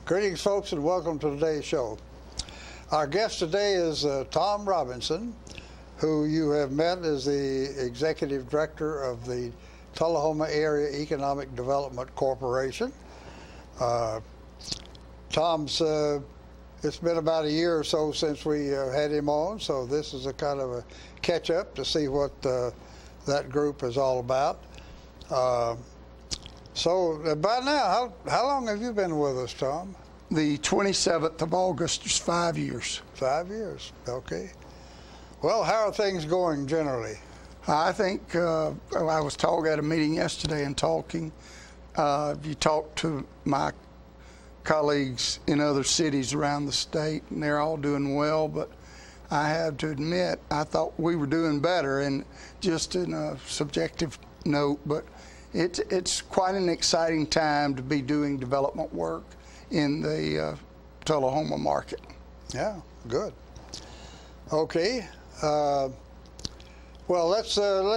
Greetings, folks, and welcome to today's show. Our guest today is Thom Robinson, who you have met as the Executive Director of the Tullahoma Area Economic Development Corporation. Thom's, it's been about a year or so since we had him on, so this is a kind of a catch-up to see what that group is all about. So by now, how long have you been with us, Thom? The 27th of August is 5 years. 5 years, okay. Well, how are things going generally? I think I was at a meeting yesterday and talking. You talk to my colleagues in other cities around the state, and they're all doing well, but I have to admit, I thought we were doing better, and just in a subjective note, but it's quite an exciting time to be doing development work in the Tullahoma market. Yeah, good. Okay. Well, let's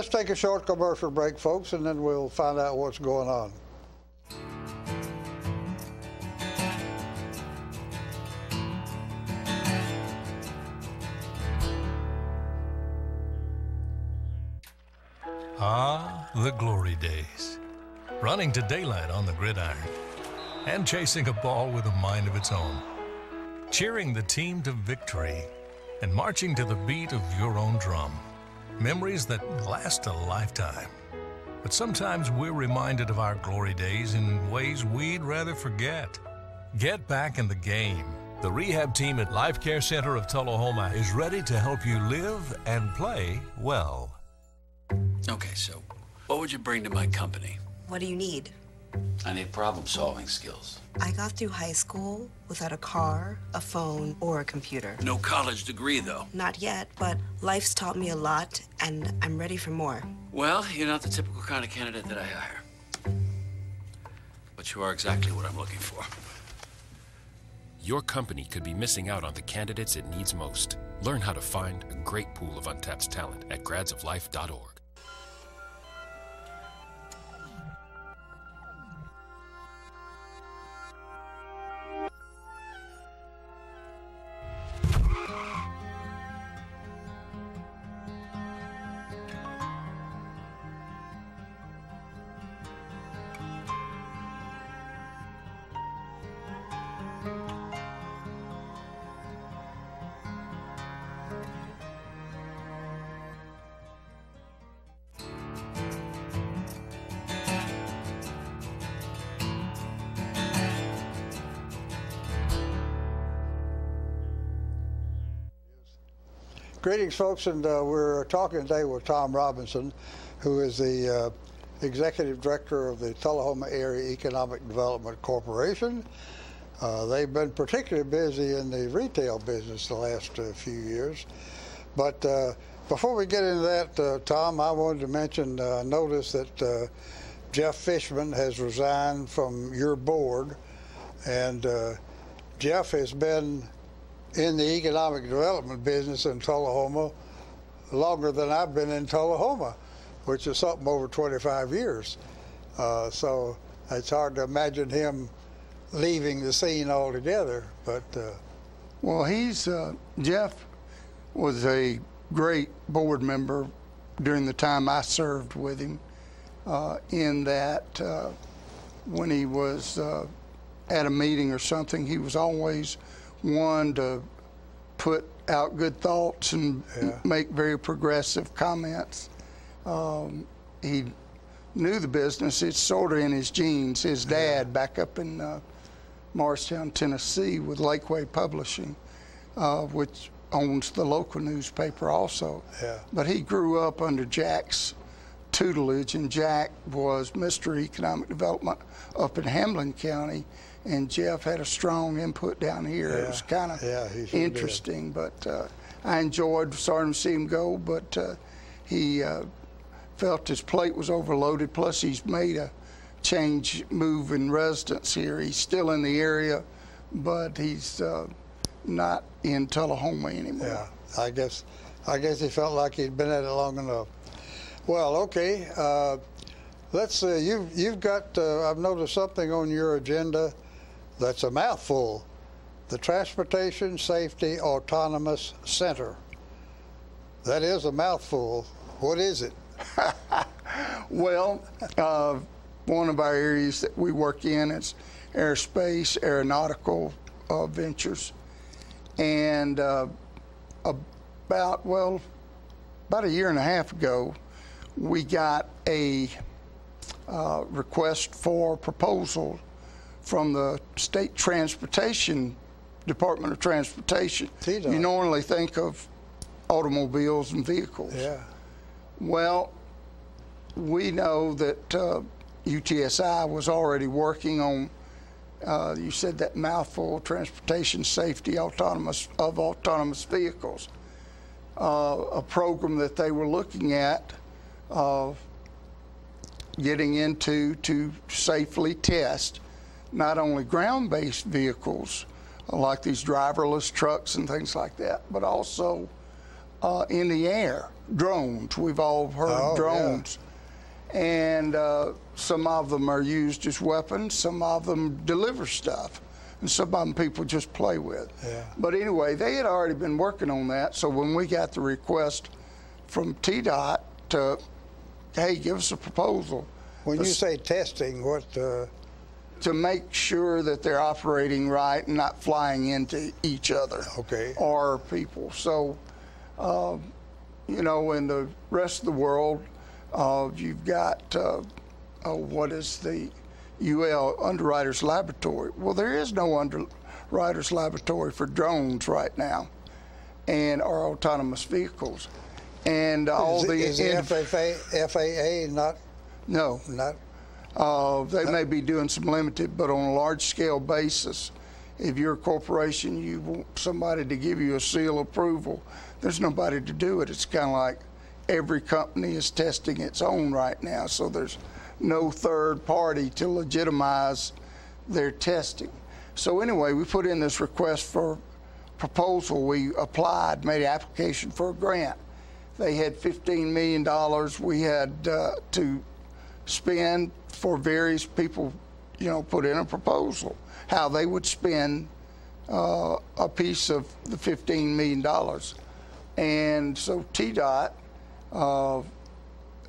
take a short commercial break, folks, and then we'll find out what's going on. Ah, the glory days. Running to daylight on the gridiron and chasing a ball with a mind of its own. Cheering the team to victory and marching to the beat of your own drum. Memories that last a lifetime. But sometimes we're reminded of our glory days in ways we'd rather forget. Get back in the game. The rehab team at Life Care Center of Tullahoma is ready to help you live and play well. Okay, so what would you bring to my company? What do you need? I need problem-solving skills. I got through high school without a car, a phone, or a computer. No college degree, though. Not yet, but life's taught me a lot, and I'm ready for more. Well, you're not the typical kind of candidate that I hire. But you are exactly what I'm looking for. Your company could be missing out on the candidates it needs most. Learn how to find a great pool of untapped talent at gradsoflife.org. Greetings, folks, and we're talking today with Thom Robinson, who is the Executive Director of the Tullahoma Area Economic Development Corporation. They've been particularly busy in the retail business the last few years. But before we get into that, Thom, I wanted to mention, notice that Jeff Fishman has resigned from your board, and Jeff has been in the economic development business in Tullahoma longer than I've been in Tullahoma, which is something over 25 years. So it's hard to imagine him leaving the scene altogether. But well, Jeff was a great board member during the time I served with him, in that when he was at a meeting or something, he was always one to put out good thoughts and make very progressive comments. He knew the business. It's sort of in his genes. His dad, back up in Morristown, Tennessee, with Lakeway Publishing, which owns the local newspaper also. But he grew up under Jack's tutelage, and Jack was Mr. Economic Development up in Hamlin County, and Jeff had a strong input down here. It was kind of interesting, but I enjoyed starting to see him go, but he felt his plate was overloaded, plus he's made a move in residence here. He's still in the area, but he's not in Tullahoma anymore. Yeah, I guess he felt like he'd been at it long enough. Well, okay. Let's you've got I've noticed something on your agenda That's a mouthful. The Transportation Safety Autonomous Center. That is a mouthful. What is it? Well, one of our areas that we work in is aerospace, aeronautical ventures. And about a year and a half ago, we got a request for proposal from the State Transportation Department of Transportation. TDOT. You normally think of automobiles and vehicles. Yeah. Well, we know that UTSI was already working on, you said that mouthful, transportation safety autonomous vehicles, a program that they were looking at getting into to safely test not only ground-based vehicles like these driverless trucks and things like that, but also in the air, drones. We've all heard of drones. Yeah. And some of them are used as weapons, some of them deliver stuff, and some of them people just play with. Yeah. But anyway, they had already been working on that, so when we got the request from TDOT to, hey, give us a proposal. When you say testing, what? To make sure that they're operating right and not flying into each other. Okay. Or people. So, you know, in the rest of the world, you've got, what is the UL, Underwriters Laboratory. Well, there is no Underwriters Laboratory for drones right now and our autonomous vehicles. And all is the FAA not? No. Not? They may be doing some limited, but on a large-scale basis, if you're a corporation, you want somebody to give you a seal approval, there's nobody to do it. It's kind of like every company is testing its own right now, so there's no third party to legitimize their testing. So anyway, we put in this request for proposal. We applied, made an application for a grant. They had $15 million we had to spend for various people, you know, put in a proposal, how they would spend a piece of the $15 million. And so TDOT,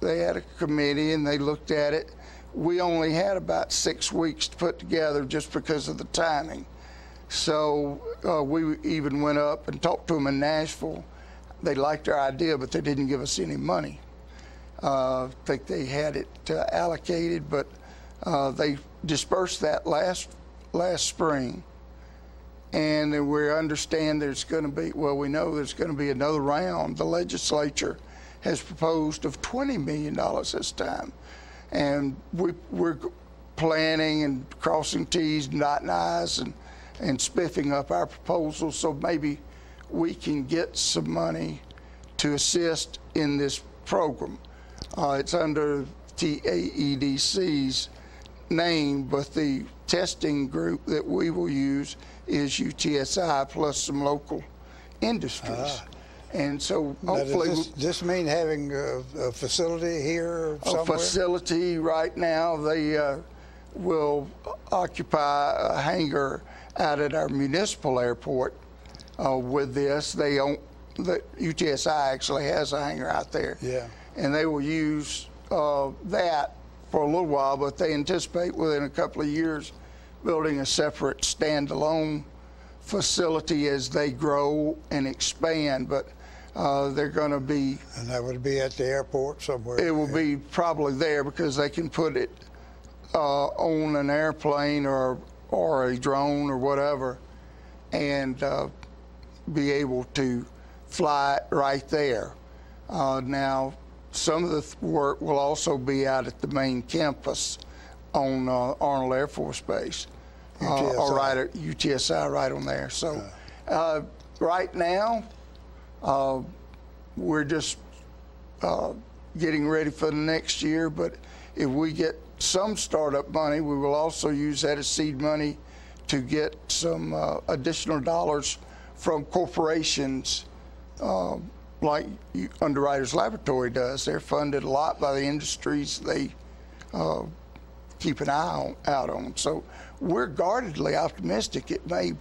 they had a committee and they looked at it. We only had about 6 weeks to put together just because of the timing. So we even went up and talked to them in Nashville. They liked our idea, but they didn't give us any money. I think they had it allocated, but they dispersed that last spring. And then we understand there's going to be, well, we know there's going to be another round. The legislature has proposed of $20 million this time. And we're planning and crossing T's and dotting I's and spiffing up our proposals so maybe we can get some money to assist in this program. It's under TAEDC's name, but the testing group that we will use is UTSI plus some local industries. And so hopefully... Does this mean having a facility here somewhere? A facility right now. They will occupy a hangar out at our municipal airport with this. They own, the UTSI actually has a hangar out there. Yeah. And they will use that for a little while, but they anticipate within a couple of years building a separate standalone facility as they grow and expand. But they're going to be... And that would be at the airport somewhere? It will be probably there because they can put it on an airplane or a drone or whatever and be able to fly it right there. Now, some of the work will also be out at the main campus on Arnold Air Force Base, or right at UTSI, right on there. So right now, we're just getting ready for the next year, but if we get some startup money, we will also use that as seed money to get some additional dollars from corporations like Underwriters Laboratory does. They're funded a lot by the industries they keep an eye out on. So we're guardedly optimistic it may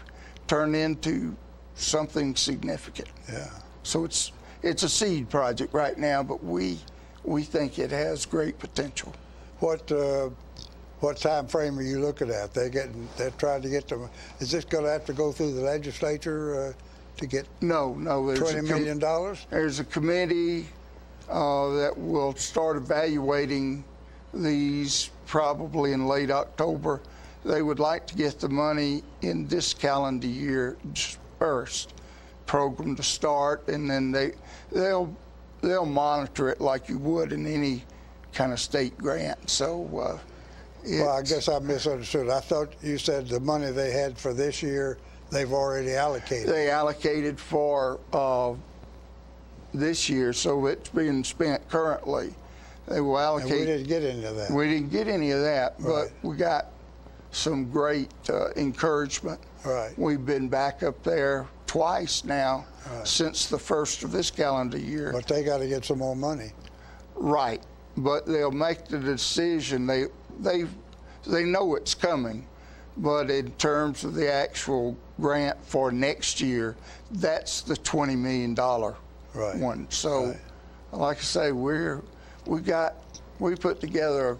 turn into something significant. Yeah. So it's a seed project right now, but we think it has great potential. What time frame are you looking at? They're trying to get them. Is this going to have to go through the legislature to get? No. There's $20 million. There's a committee that will start evaluating these probably in late October. They would like to get the money in this calendar year first, program to start, and then they'll monitor it like you would in any kind of state grant. So. Well, I guess I misunderstood. I thought you said the money they had for this year, they've already allocated. They allocated for this year, so it's being spent currently. They will allocate. And we didn't get any of that. We didn't get any of that, Right. but we got some great encouragement. Right. We've been back up there twice now Right. since the first of this calendar year. But they got to get some more money. Right, but they'll make the decision. They know it's coming, but in terms of the actual grant for next year, that's the $20 million Right. one. So, Right. like I say, we put together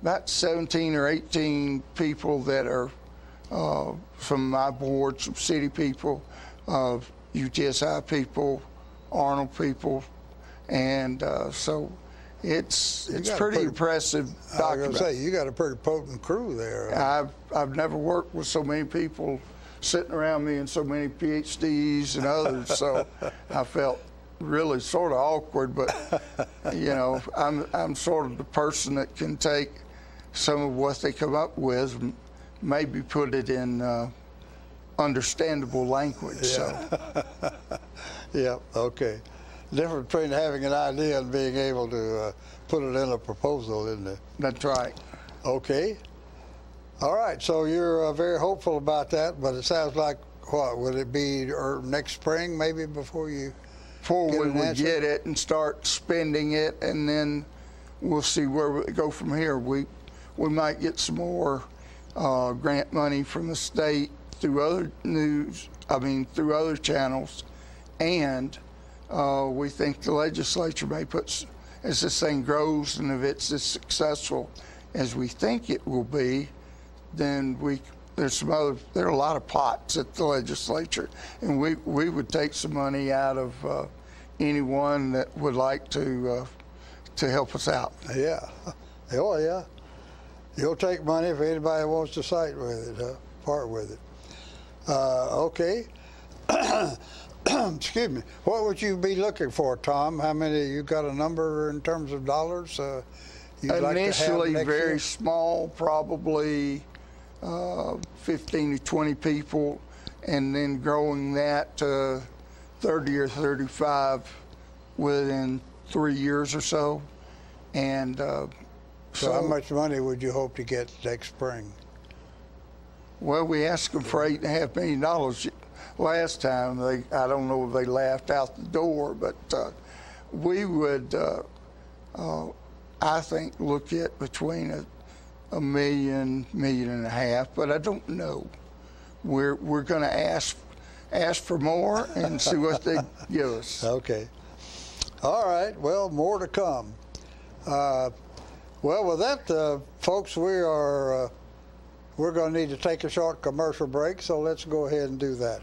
about 17 or 18 people that are from my board, some city people, UTSI people, Arnold people, and so it's pretty impressive document. I was going to say, you got a pretty potent crew there. I've never worked with so many people sitting around me and so many PhDs and others, so I felt really sort of awkward, but you know, I'm sort of the person that can take some of what they come up with and maybe put it in understandable language. Yeah. So Yeah, okay. Difference between having an idea and being able to put it in a proposal, isn't it? that's right. Okay. All right, so you're very hopeful about that, but it sounds like, what, would it be next spring maybe before you Before get we an would answer? get it and start spending it, and then we'll see where we go from here. We might get some more grant money from the state through other through other channels, and we think the legislature may put, as this thing grows and if it's as successful as we think it will be, then there are a lot of pots at the legislature, and we would take some money out of anyone that would like to help us out. Yeah. Oh, yeah. You'll take money if anybody wants to site with it, part with it. Okay. Excuse me. What would you be looking for, Thom? How many? You got a number in terms of dollars? You'd like to have Initially, next very year? small, probably 15 to 20 people, and then growing that to 30 or 35 within 3 years or so. And So how much money would you hope to get next spring? Well, we asked them for $8.5 million last time. I don't know if they laughed out the door, but we would, I think, look at between $1 million, $1.5 million, but I don't know. We're going to ask for more and see what they give us. Okay. All right. Well, more to come. Well, with that, folks, we're going to need to take a short commercial break, so let's go ahead and do that.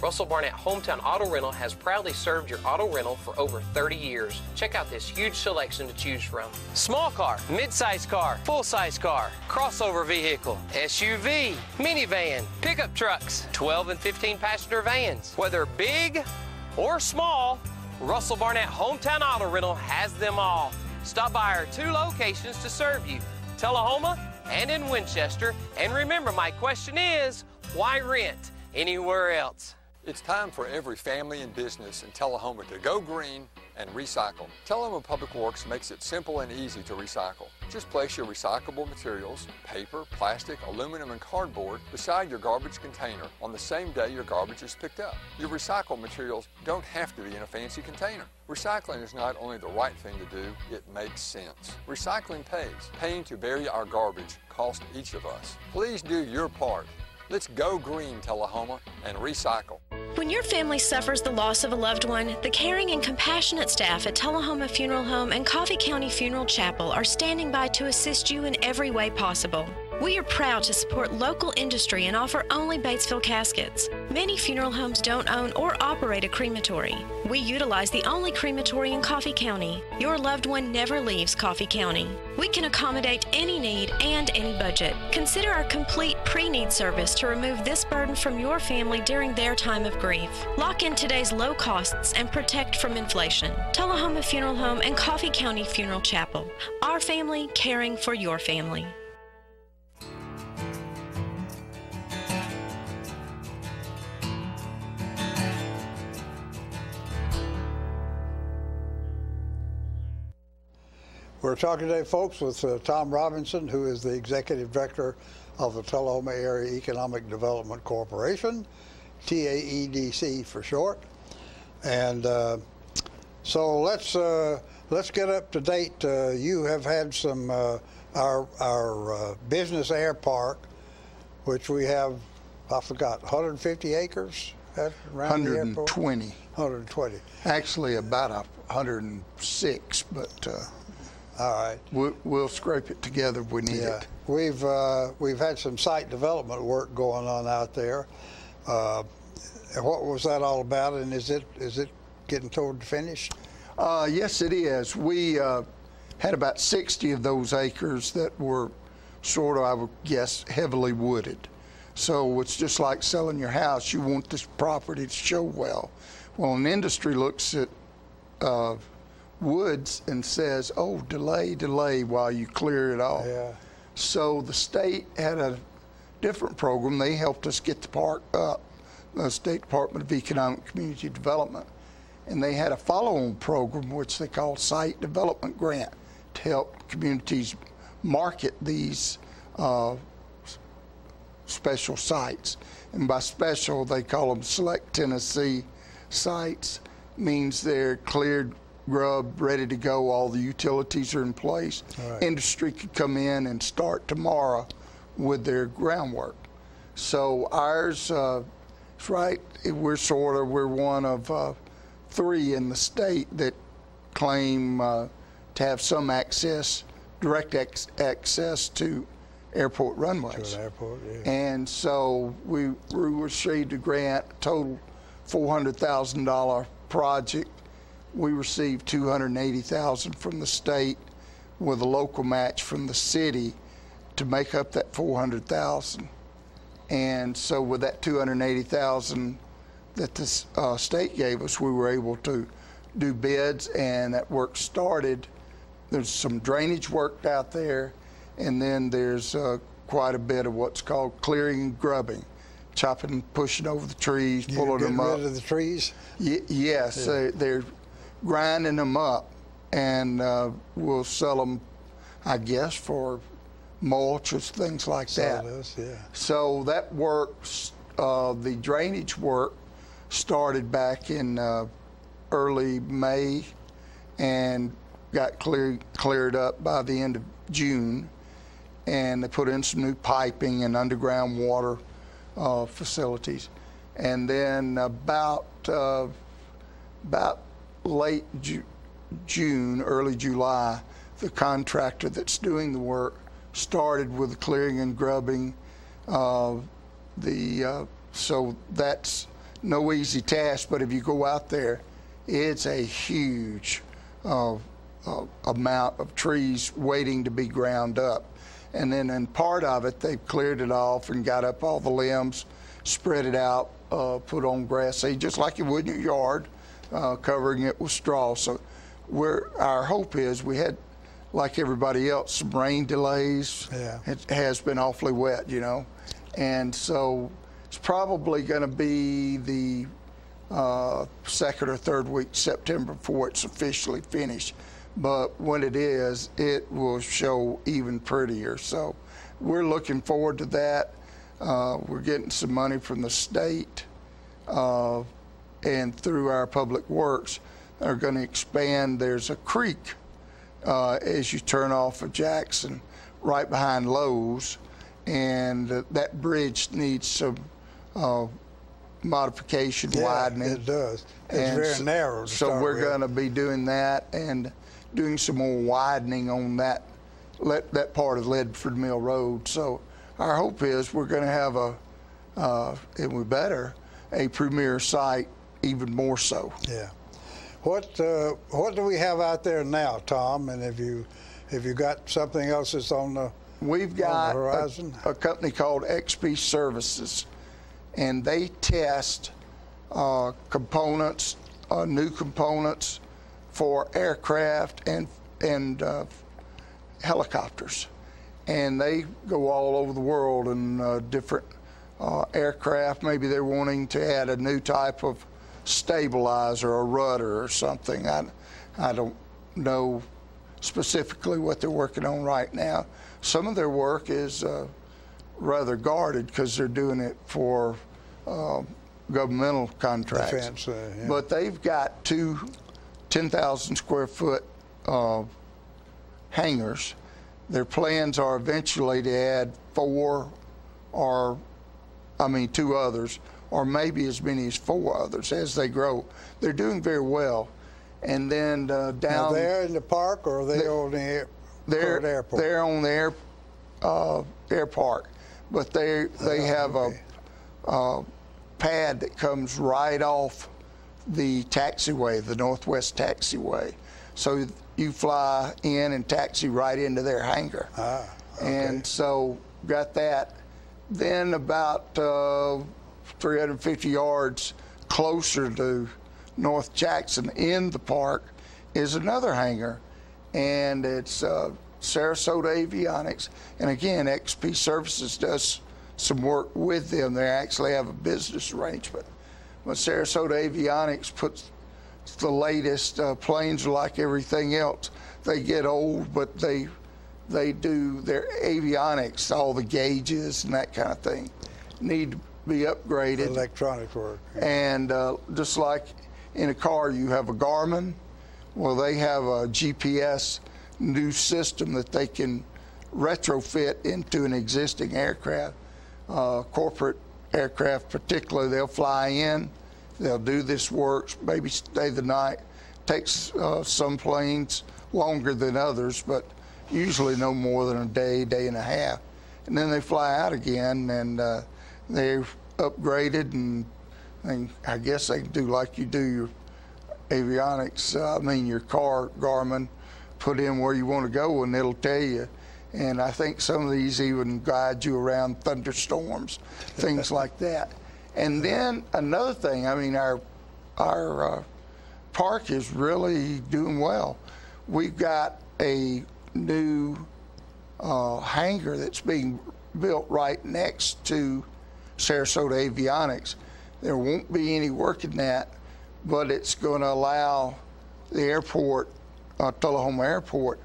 Russell Barnett Hometown Auto Rental has proudly served your auto rental for over 30 years. Check out this huge selection to choose from. Small car, mid-size car, full-size car, crossover vehicle, SUV, minivan, pickup trucks, 12 and 15 passenger vans. Whether big or small, Russell Barnett Hometown Auto Rental has them all. Stop by our 2 locations to serve you, Tullahoma and in Winchester. And remember, my question is, why rent anywhere else? It's time for every family and business in Tullahoma to go green and recycle. Tullahoma Public Works makes it simple and easy to recycle. Just place your recyclable materials, paper, plastic, aluminum, and cardboard beside your garbage container on the same day your garbage is picked up. Your recycled materials don't have to be in a fancy container. Recycling is not only the right thing to do, it makes sense. Recycling pays. Paying to bury our garbage costs each of us. Please do your part. Let's go green, Tullahoma, and recycle. When your family suffers the loss of a loved one, the caring and compassionate staff at Tullahoma Funeral Home and Coffee County Funeral Chapel are standing by to assist you in every way possible. We are proud to support local industry and offer only Batesville caskets. Many funeral homes don't own or operate a crematory. We utilize the only crematory in Coffee County. Your loved one never leaves Coffee County. We can accommodate any need and any budget. Consider our complete pre-need service to remove this burden from your family during their time of grief. Lock in today's low costs and protect from inflation. Tullahoma Funeral Home and Coffee County Funeral Chapel. Our family caring for your family. We're talking today, folks, with Thom Robinson, who is the Executive Director of the Tullahoma Area Economic Development Corporation, TAEDC for short. And so let's get up to date. You have had some our business air park, which we have, I forgot, 150 acres around 120. 120. Actually, about 106, but. All right. We'll scrape it together if we need it. We've had some site development work going on out there. What was that all about, and is it getting toward the finish? Yes, it is. We had about 60 of those acres that were sort of, I would guess, heavily wooded. So it's just like selling your house. You want this property to show well. Well, an industry looks at woods and says, oh, delay while you clear it all. Yeah. So the state had a different program. They helped us get the park up, the State Department of Economic and Community Development. And they had a follow-on program, which they call Site Development Grant, to help communities market these special sites. And by special, they call them Select Tennessee sites. Means they're cleared, grubbed, ready to go. All the utilities are in place. Right. Industry could come in and start tomorrow with their groundwork. So ours, it's right, we're one of 3 in the state that claim to have some access, direct access to airport runways. To an airport, yeah. And so we received a grant, total $400,000 project. We received $280,000 from the state with a local match from the city to make up that $400,000. And so with that $280,000 that the state gave us, we were able to do bids, and that work started. There's some drainage work out there, and then there's quite a bit of what's called clearing and grubbing, chopping, pushing over the trees, pulling them up. Getting rid of the trees? Yes, yeah. They're grinding them up, and we'll sell them, I guess, for mulch or things like that. Yeah. So that work, the drainage work, started back in early May and got cleared up by the end of June, and they put in some new piping and underground water facilities. And then about late June, early July, the contractor that's doing the work started with the clearing and grubbing. So that's no easy task, but if you go out there, it's a huge amount of trees waiting to be ground up. And then in part of it, they've cleared it off and got up all the limbs, spread it out, put on grass seed, just like you would in your yard, covering it with straw. So our hope is, we had, like everybody else, some rain delays. Yeah. It has been awfully wet, and so it's probably going to be the second or third week September before it's officially finished. But when it is, it will show even prettier. So we're looking forward to that. We're getting some money from the state and through our public works. They're going to expand. There's a creek as you turn off of Jackson right behind Lowe's, and that bridge needs some modification, widening. It does. It's very narrow. So we're going to be doing that and doing some more widening on that part of Ledford Mill Road. So our hope is we're going to have and we better, a premier site even more so. Yeah. What do we have out there now, Thom? And have you got something else that's on the We've got horizon? a company called XP Services, and they test components, new components for aircraft and helicopters. And they go all over the world in different aircraft. Maybe they're wanting to add a new type of stabilizer or rudder or something. I don't know specifically what they're working on right now. Some of their work is rather guarded because they're doing it for governmental contracts. Defense, yeah. But they've got two 10,000 square foot hangars. Their plans are eventually to add two others, or maybe as many as 4 others as they grow. They're doing very well. And then down... Now they're in the park, or are they on the airport? They're on the air park, but they have a pad that comes right off the taxiway, the Northwest Taxiway. So you fly in and taxi right into their hangar. Okay. And so got that. Then about 350 yards closer to North Jackson in the park is another hangar, and it's Sarasota Avionics. And again, XP Services does some work with them. They actually have a business arrangement. But Sarasota Avionics puts the latest planes, like everything else. They get old, but they do their avionics, all the gauges and that kind of thing, need to be upgraded. Electronic work. And just like in a car, you have a Garmin. Well, they have a GPS new system that they can retrofit into an existing aircraft. Corporate aircraft particularly, they'll fly in, they'll do this work, maybe stay the night. Takes some planes longer than others, but usually no more than a day, day and a half. And then they fly out again, and they're upgraded, and I guess they do like you do your avionics, your car, Garmin, put in where you want to go, and it'll tell you. And I think some of these even guide you around thunderstorms, things like that. And then another thing, our park is really doing well. We've got a new hangar that's being built right next to Sarasota Avionics. There won't be any work in that, but it's going to allow the airport, Tullahoma Airport,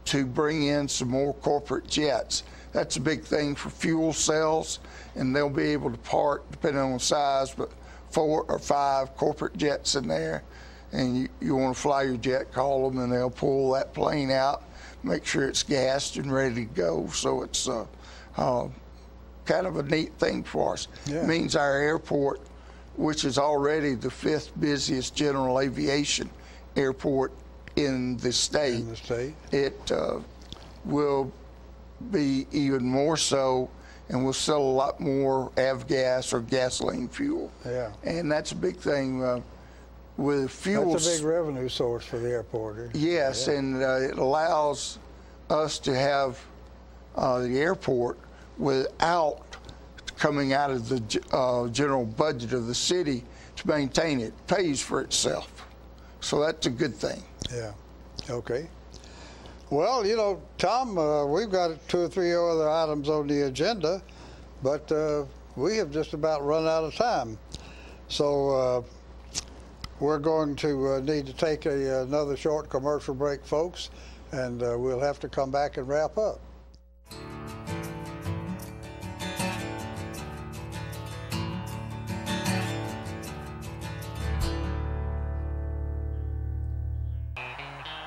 to bring in some more corporate jets. That's a big thing for fuel cells, and they'll be able to park, depending on the size, but 4 or 5 corporate jets in there. And you want to fly your jet, call them, and they'll pull that plane out, make sure it's gassed and ready to go. So it's kind of a neat thing for us. Yeah. It means our airport, which is already the 5th busiest general aviation airport in the state, it will be even more so, and we'll sell a lot more avgas or gasoline fuel. Yeah. And that's a big thing with fuel. That's a big revenue source for the airport. Yes, yeah. And it allows us to have the airport without coming out of the general budget of the city to maintain it. It pays for itself. So that's a good thing. Yeah. Okay. Well, Thom, we've got 2 or 3 other items on the agenda, but we have just about run out of time. So We're going to need to take another short commercial break, folks, and we'll have to come back and wrap up.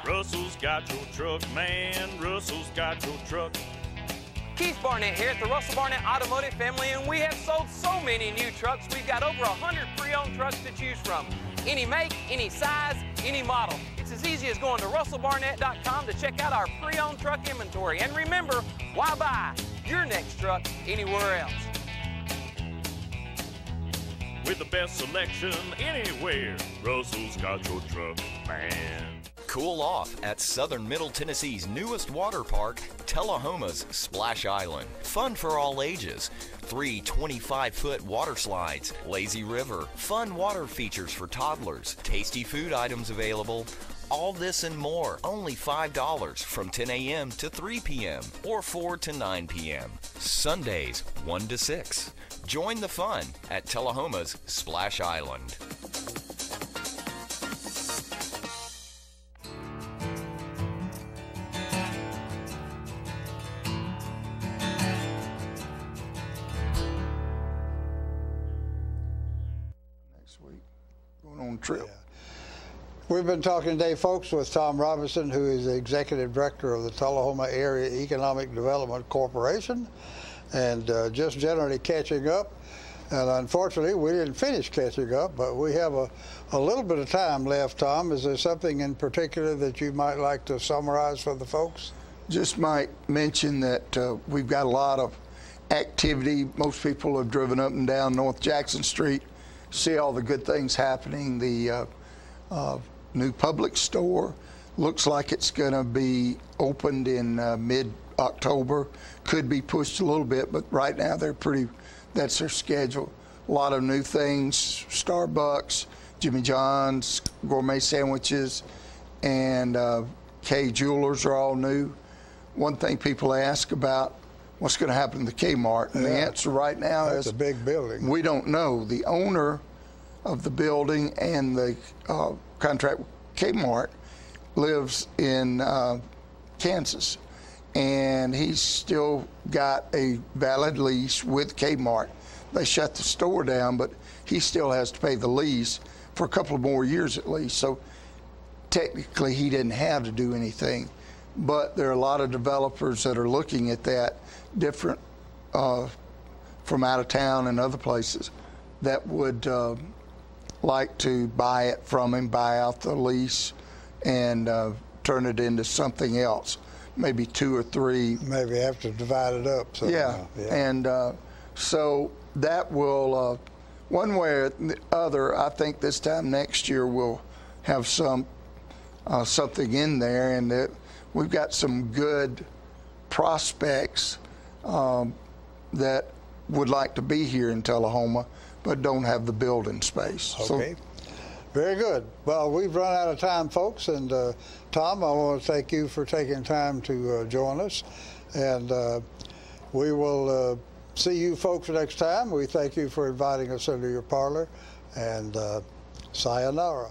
Russell's got your truck, man. Russell's got your truck. Keith Barnett here at the Russell Barnett Automotive family, and we have sold so many new trucks. We've got over 100 pre-owned trucks to choose from. Any make, any size, any model. It's as easy as going to russellbarnett.com to check out our pre-owned truck inventory. And remember, why buy your next truck anywhere else? With the best selection anywhere, Russell's got your truck, man. Cool off at Southern Middle Tennessee's newest water park, Tullahoma's Splash Island. Fun for all ages. 3 25-foot water slides, lazy river, fun water features for toddlers, tasty food items available. All this and more, only $5 from 10 a.m. to 3 p.m. or 4 to 9 p.m. Sundays, 1 to 6. Join the fun at Tullahoma's Splash Island. Trip. Yeah. We've been talking today, folks, with Thom Robinson, who is the Executive Director of the Tullahoma Area Economic Development Corporation, and just generally catching up. And unfortunately, we didn't finish catching up, but we have a little bit of time left. Thom, is there something in particular that you might like to summarize for the folks? Just might mention that we've got a lot of activity. Most people have driven up and down North Jackson Street, see all the good things happening. The new public store looks like it's going to be opened in mid-October. Could be pushed a little bit, but right now that's their schedule. A lot of new things, Starbucks, Jimmy John's, gourmet sandwiches, and K Jewelers are all new. One thing people ask about, what's going to happen to the Kmart? And the answer right now is a big building. We don't know. The owner of the building and the contract with Kmart lives in Kansas, and he's still got a valid lease with Kmart. They shut the store down, but he still has to pay the lease for a couple of more years at least. So technically he didn't have to do anything, but there are a lot of developers that are looking at that, different from out of town and other places, that would like to buy it from him, buy out the lease, and turn it into something else, maybe 2 or 3. Maybe have to divide it up somehow. Yeah. And so that will, one way or the other, I think this time next year we'll have something in there, and that we've got some good prospects that would like to be here in Tullahoma, but don't have the building space. Okay. Very good. Well, we've run out of time, folks, and Thom, I want to thank you for taking time to join us, and we will see you folks next time. We thank you for inviting us into your parlor, and sayonara.